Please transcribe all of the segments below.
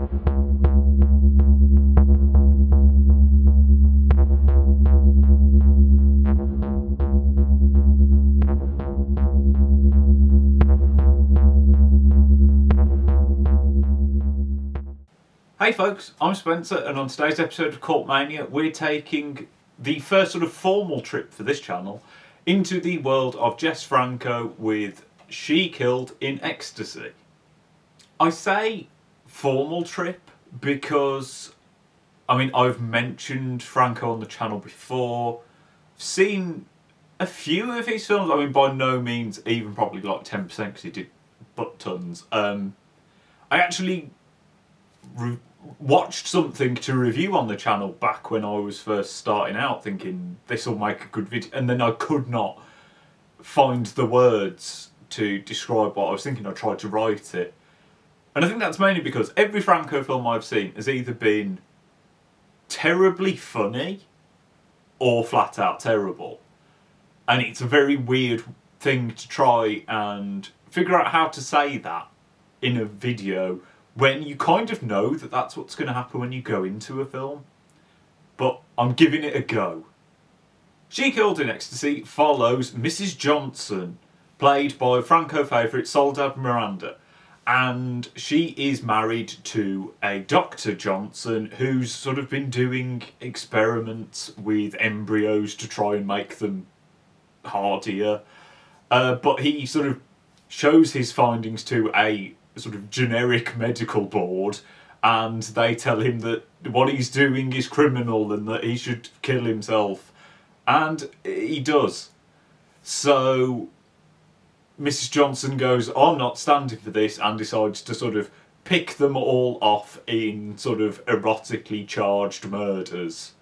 Hey folks, I'm Spencer, and on today's episode of Cult Mania, we're taking the first sort of formal trip for this channel into the world of Jess Franco with She Killed In Ecsatcy. I say formal trip because, I've mentioned Franco on the channel before, I've seen a few of his films, by no means even probably like 10% because he did butt tons. I actually watched something to review on the channel back when I was first starting out, thinking this will make a good video, and then I could not find the words to describe what I was thinking. I tried to write it, and I think that's mainly because every Franco film I've seen has either been terribly funny or flat out terrible, and it's a very weird thing to try and figure out how to say that in a video when you kind of know that that's what's going to happen when you go into a film. But I'm giving it a go. She Killed In Ecsatcy follows Mrs. Johnson, played by Franco favourite Soledad Miranda, and she is married to a Dr. Johnson who's sort of been doing experiments with embryos to try and make them hardier. But he sort of shows his findings to a sort of generic medical board, and they tell him that what he's doing is criminal and that he should kill himself, and he does. So Mrs. Johnson goes, I'm not standing for this, and decides to sort of pick them all off in sort of erotically charged murders.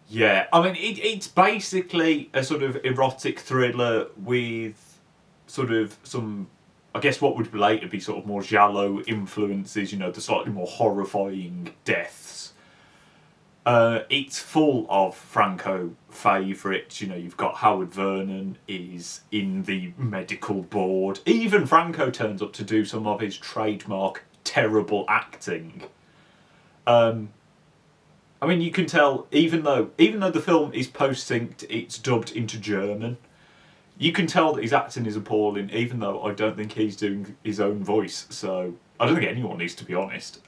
Yeah, it's basically a sort of erotic thriller with sort of some, I guess what would later be sort of more giallo influences, the slightly more horrifying deaths. It's full of Franco favourites, you've got Howard Vernon is in the medical board. Even Franco turns up to do some of his trademark terrible acting. You can tell, even though the film is post-synced, it's dubbed into German. You can tell that his acting is appalling, even though I don't think he's doing his own voice, so I don't think anyone is, to be honest.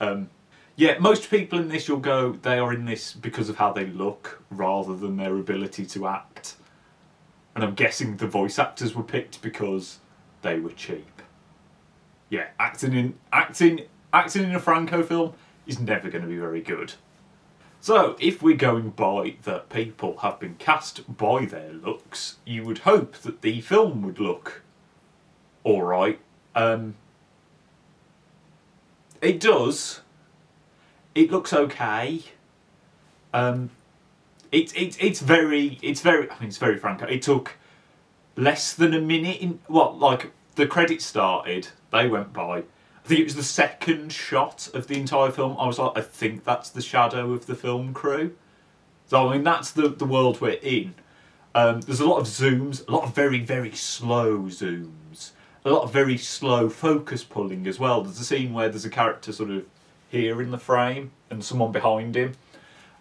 Yeah, most people in this, you'll go, they are in this because of how they look, rather than their ability to act. And I'm guessing the voice actors were picked because they were cheap. Yeah, acting in a Franco film is never going to be very good. So, if we're going by that people have been cast by their looks, you would hope that the film would look alright. It does. It looks okay. It's very Franco. It took less than a minute the credits started, they went by. I think it was the second shot of the entire film. I was like, I think that's the shadow of the film crew. So, that's the world we're in. There's a lot of zooms, a lot of very, very slow zooms, a lot of very slow focus pulling as well. There's a scene where there's a character sort of here in the frame and someone behind him,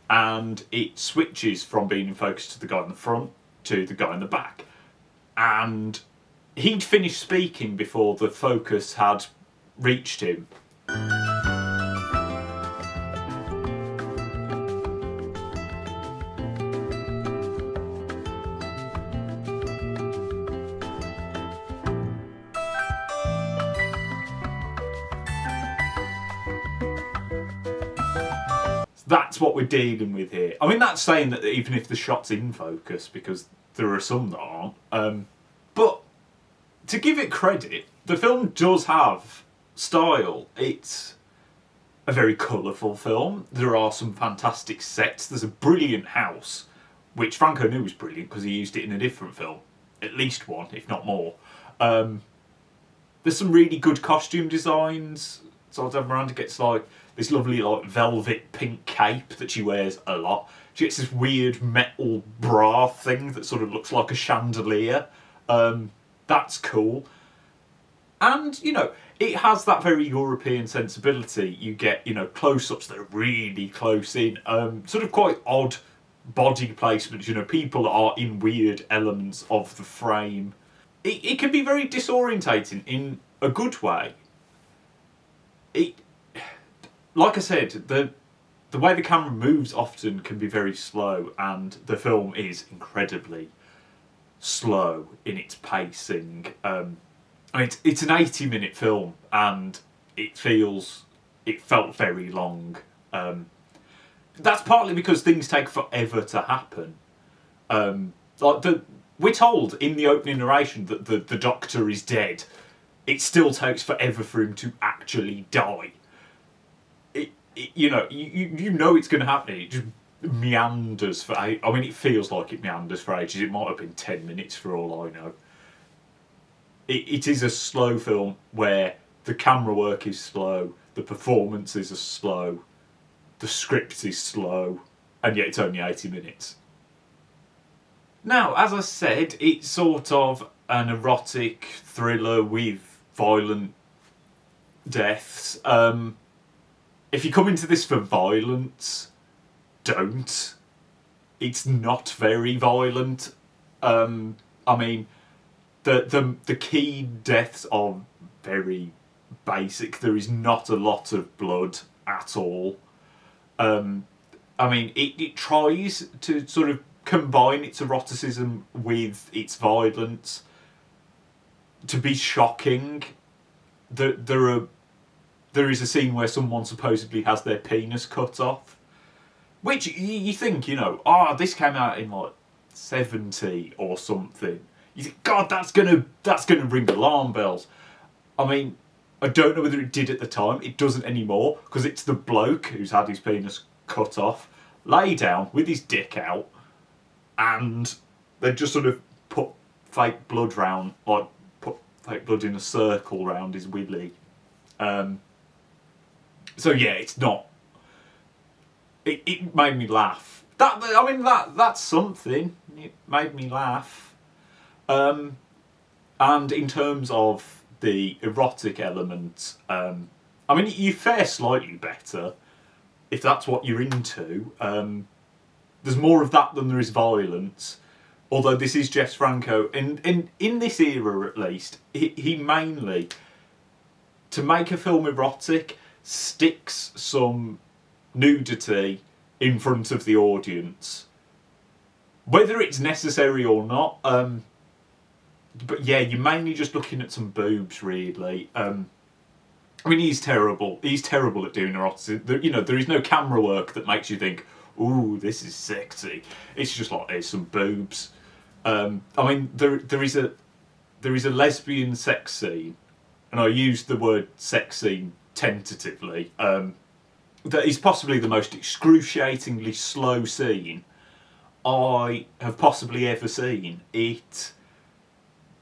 and it switches from being in focus to the guy in the front to the guy in the back. And he'd finished speaking before the focus had reached him. That's what we're dealing with here. That's saying that even if the shot's in focus, because there are some that aren't. But to give it credit, the film does have style. It's a very colourful film. There are some fantastic sets. There's a brilliant house, which Franco knew was brilliant because he used it in a different film. At least one, if not more. There's some really good costume designs. Soledad Miranda gets this lovely velvet pink cape that she wears a lot. She gets this weird metal bra thing that sort of looks like a chandelier. That's cool. And, you know, it has that very European sensibility. You get, you know, close-ups that are really close in, sort of quite odd body placements, you know, people are in weird elements of the frame. It can be very disorientating in a good way. Like I said, the way the camera moves often can be very slow, and the film is incredibly slow in its pacing. I mean, it's an 80-minute film, and it felt very long. That's partly because things take forever to happen. We're told in the opening narration that the Doctor is dead. It still takes forever for him to actually die. You know it's going to happen. It just meanders for I mean, it feels like it meanders for ages. It might have been 10 minutes for all I know. It is a slow film where the camera work is slow, the performances are slow, the script is slow, and yet it's only 80 minutes. Now, as I said, it's sort of an erotic thriller with violent deaths. If you come into this for violence, don't. It's not very violent. I mean, the key deaths are very basic. There is not a lot of blood at all. I mean, it tries to sort of combine its eroticism with its violence to be shocking. There is a scene where someone supposedly has their penis cut off, which you think, you know, this came out in like 70 or something. You think, God, that's gonna ring alarm bells. I mean, I don't know whether it did at the time. It doesn't anymore, because it's the bloke who's had his penis cut off, lay down with his dick out, and they just sort of put fake blood round, like put fake blood in a circle round his willy. So yeah, it's not. It made me laugh. That's something. It made me laugh. And in terms of the erotic element, I mean, you fare slightly better if that's what you're into. There's more of that than there is violence. Although this is Jess Franco, and in this era at least, he mainly, to make a film erotic, sticks some nudity in front of the audience. Whether it's necessary or not, but yeah, you're mainly just looking at some boobs, really. I mean, he's terrible. He's terrible at doing eroticism. There is no camera work that makes you think, ooh, this is sexy. It's just like, there's some boobs. I mean, there is a lesbian sex scene, and I use the word sex scene tentatively. That is possibly the most excruciatingly slow scene I have possibly ever seen. It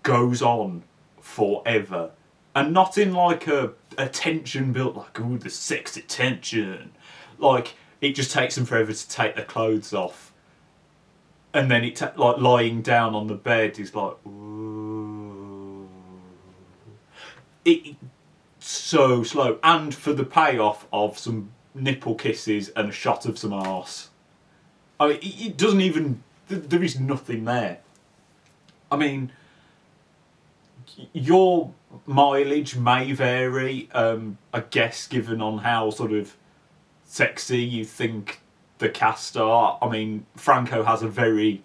goes on forever, and not in like a tension built like, ooh, the sexy tension. Like, it just takes them forever to take their clothes off, and then like lying down on the bed is like, ooh. It's so slow, and for the payoff of some nipple kisses and a shot of some arse. I mean, it doesn't even. There is nothing there. I mean, your mileage may vary, I guess, given on how sort of sexy you think the cast are. I mean, Franco has a very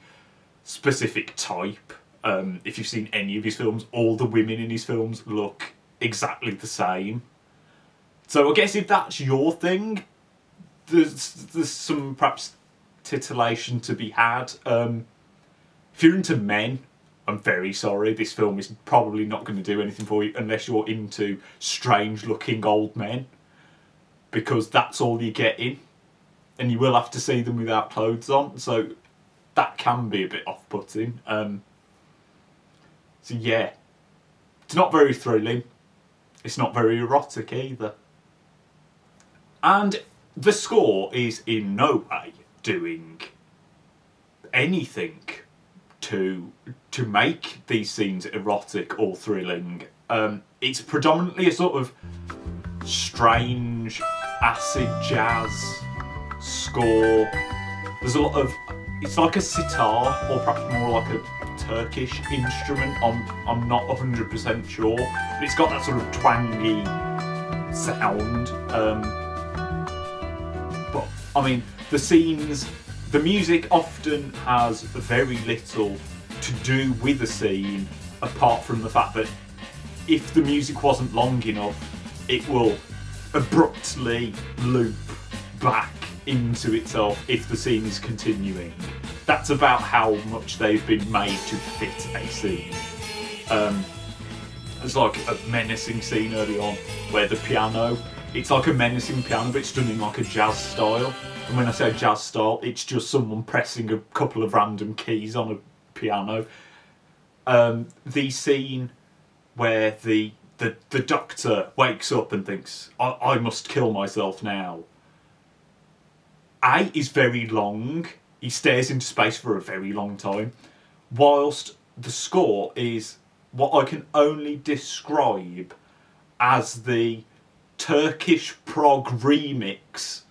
specific type. If you've seen any of his films, all the women in his films look exactly the same. So I guess if that's your thing, there's some perhaps titillation to be had. If you're into men, I'm very sorry, this film is probably not going to do anything for you unless you're into strange-looking old men, because that's all you're getting, and you will have to see them without clothes on, so that can be a bit off-putting. So yeah, it's not very thrilling. It's not very erotic either. And the score is in no way doing anything to make these scenes erotic or thrilling. It's predominantly a sort of strange acid jazz score. There's a lot of, it's like a sitar, or perhaps more like a Turkish instrument. I'm not 100% sure, but it's got that sort of twangy sound. But I mean, the music often has very little to do with the scene, apart from the fact that if the music wasn't long enough, it will abruptly loop back into itself if the scene is continuing. That's about how much they've been made to fit a scene. There's like a menacing scene early on where the piano, it's like a menacing piano, but it's done in like a jazz style. And when I say jazz style, it's just someone pressing a couple of random keys on a piano. The scene where the doctor wakes up and thinks, I must kill myself now, is very long. He stares into space for a very long time, whilst the score is what I can only describe as the Turkish prog remix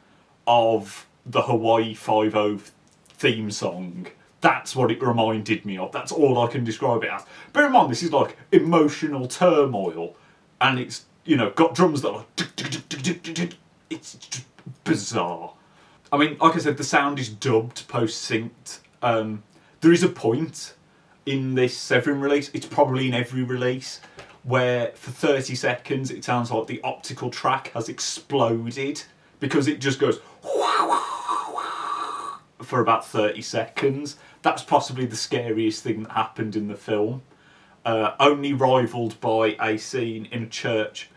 of the Hawaii Five-0 theme song. That's what it reminded me of. That's all I can describe it as. Bear in mind, this is like emotional turmoil, and it's, you know, got drums that are like, it's just bizarre. I mean, like I said, the sound is dubbed, post-synced. There is a point in this Severin release, it's probably in every release, where for 30 seconds it sounds like the optical track has exploded, because it just goes for about 30 seconds. That's possibly the scariest thing that happened in the film. Only rivaled by a scene in a church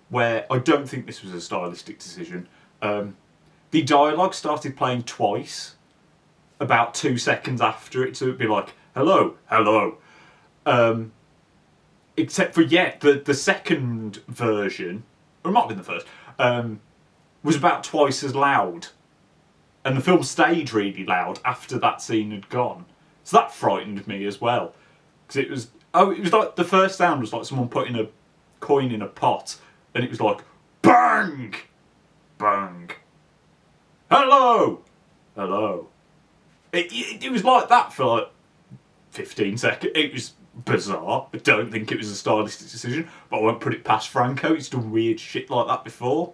where I don't think this was a stylistic decision. The dialogue started playing twice, about 2 seconds after it, so it'd be like, hello, hello. Except for, the second version, or it might have been the first, was about twice as loud. And the film stayed really loud after that scene had gone. So that frightened me as well. Because it was like, the first sound was like someone putting a coin in a pot, and it was like, bang! Bang. Hello! Hello. It was like that for like 15 seconds. It was bizarre. I don't think it was a stylistic decision, but I won't put it past Franco. He's done weird shit like that before.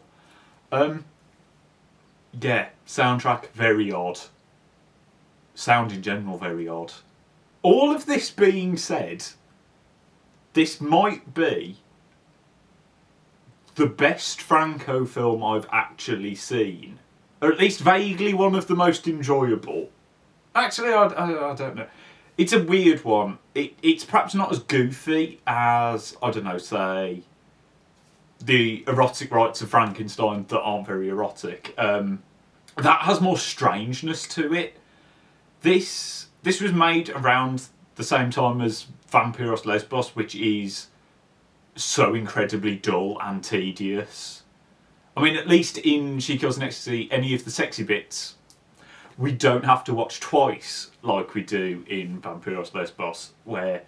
Soundtrack, very odd. Sound in general, very odd. All of this being said, this might be the best Franco film I've actually seen. Or at least vaguely one of the most enjoyable. Actually, I don't know. It's a weird one. It's perhaps not as goofy as, I don't know, say, the erotic rites of Frankenstein that aren't very erotic. That has more strangeness to it. This was made around the same time as Vampiros Lesbos, which is so incredibly dull and tedious. I mean, at least in She Killed In Ecsatcy, any of the sexy bits, we don't have to watch twice like we do in Vampiros Lesbos, where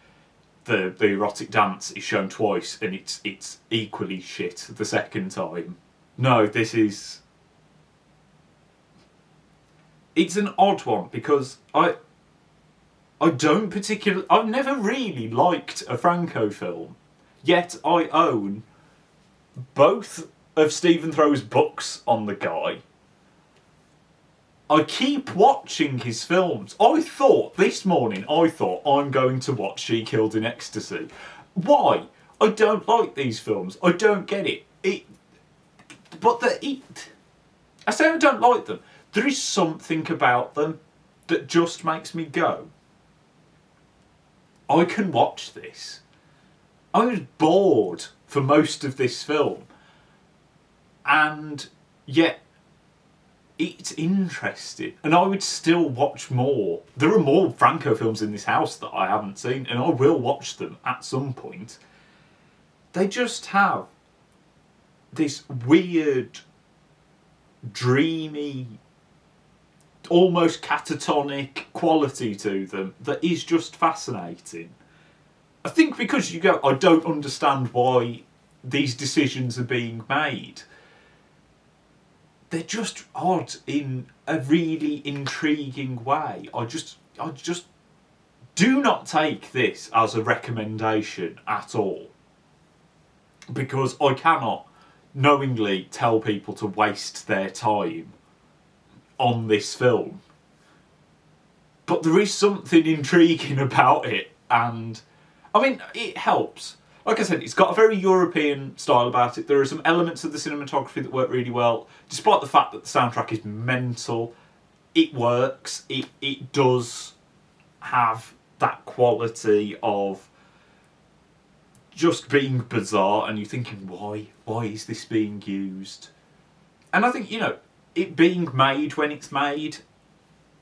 the erotic dance is shown twice and it's equally shit the second time. No, this is... It's an odd one, because I don't particularly... I've never really liked a Franco film, yet I own both of Stephen Throw's books on the guy. I keep watching his films. This morning, I'm going to watch She Killed In Ecsatcy. Why? I don't like these films. I don't get it. I say I don't like them. There is something about them that just makes me go, I can watch this. I was bored for most of this film. And yet, it's interesting. And I would still watch more. There are more Franco films in this house that I haven't seen, and I will watch them at some point. They just have this weird, dreamy, almost catatonic quality to them that is just fascinating. I think because you go, I don't understand why these decisions are being made, they're just odd in a really intriguing way. I just do not take this as a recommendation at all, because I cannot knowingly tell people to waste their time on this film. But there is something intriguing about it, and I mean, it helps. Like I said, it's got a very European style about it. There are some elements of the cinematography that work really well, despite the fact that the soundtrack is mental. It works. It does have that quality of just being bizarre, and you're thinking, why is this being used? And I think, you know, it being made when it's made,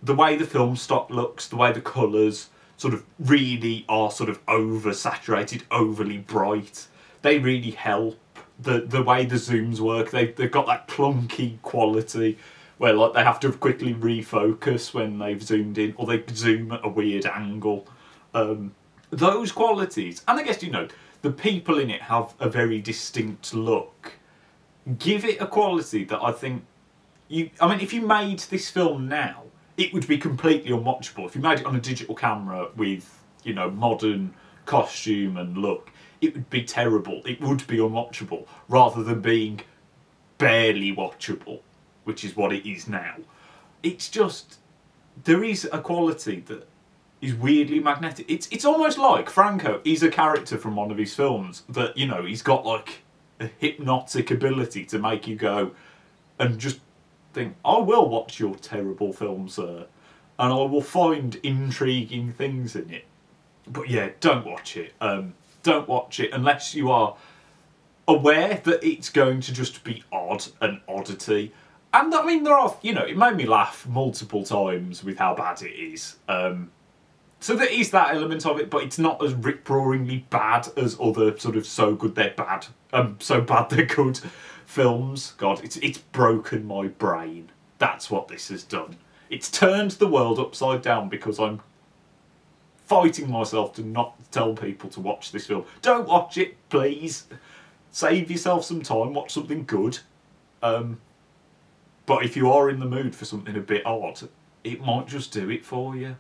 the way the film stock looks, the way the colours sort of really are sort of oversaturated, overly bright, they really help. The way the zooms work, they've got that clunky quality where like they have to quickly refocus when they've zoomed in, or they zoom at a weird angle. Those qualities, and I guess, you know, the people in it have a very distinct look, give it a quality that I think I mean, if you made this film now, it would be completely unwatchable. If you made it on a digital camera with, you know, modern costume and look, it would be terrible. It would be unwatchable, rather than being barely watchable, which is what it is now. It's just, there is a quality that is weirdly magnetic. It's almost like Franco is a character from one of his films that, you know, he's got like a hypnotic ability to make you go and just think, I will watch your terrible film, sir, and I will find intriguing things in it. But yeah, don't watch it. Don't watch it unless you are aware that it's going to just be odd, an oddity. And I mean, there are, you know, it made me laugh multiple times with how bad it is. So there is that element of it, but it's not as rip-roaringly bad as other sort of so good they're bad, so bad they're good films. God, it's broken my brain. That's what this has done. It's turned the world upside down because I'm fighting myself to not tell people to watch this film. Don't watch it, please. Save yourself some time, watch something good. But if you are in the mood for something a bit odd, it might just do it for you.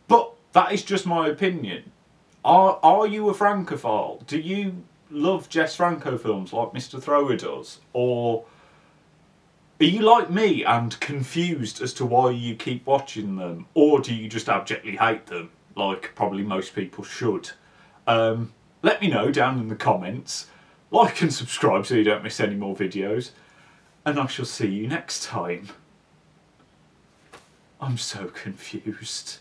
But that is just my opinion. Are you a Francophile? Do you love Jess Franco films like Mr. Thrower does? Or are you like me and confused as to why you keep watching them? Or do you just abjectly hate them, like probably most people should? Let me know down in the comments. Like and subscribe so you don't miss any more videos. And I shall see you next time. I'm so confused.